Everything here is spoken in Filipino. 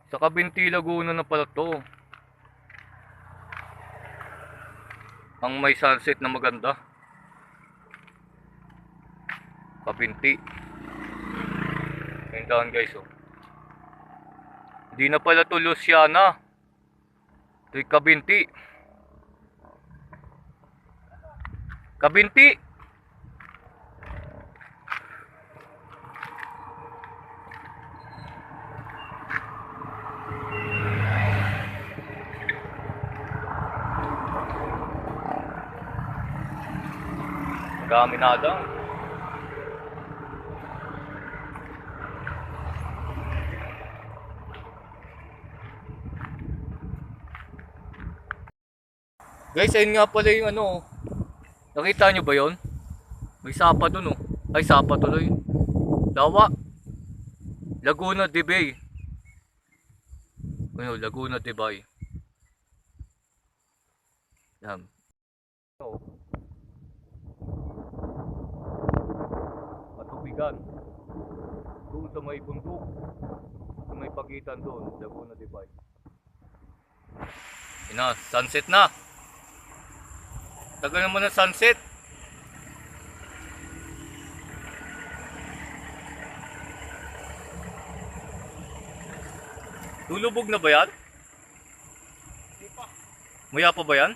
Sa Cabinti, Laguna na pala to. Ang may sunset na maganda. Cabinti. Ayun doon guys oh. Hindi na pala to Luciana. Ito'y Cabinti. Cabinti. Gaminada. Guys, ayun nga pala yung ano. Nakita nyo ba yon? May sapa dun oh. Ay, sapa tuloy. Lawa. Laguna de Bay. Ano, Laguna de Bay. Yan. Oh. Matubigan. Doon sa may bundok. Sa may pagitan doon, Laguna de Bay. Ina, sunset na. Tagal naman ng sunset. Lulubog na ba yan? Maya pa ba yan?